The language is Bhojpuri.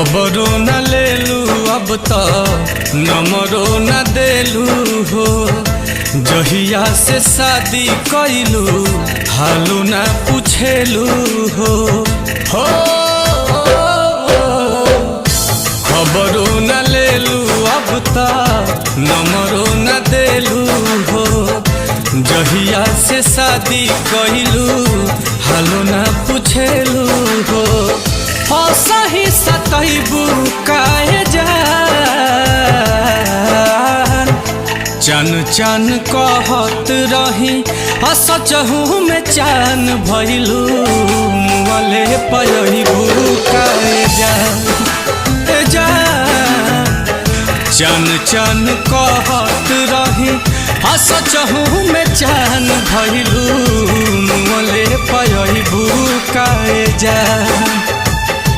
खबरो न लेलू अब तो नंबरो न देलू हो। जहिया से शादी कैलू हालू न पूछेलू हो। खबरो न लेलू अब तो नंबरो न देलू हो। जहिया से शादी कैलू हालू न पूछेलू हो। सही सतैबू काहे जान चन चन कहत रही सचहू में चान भैलू मुँहले पयबू काहे जान चन चन कहत रही सचहू में चान भैलू मुँहले पयबू काहे जान।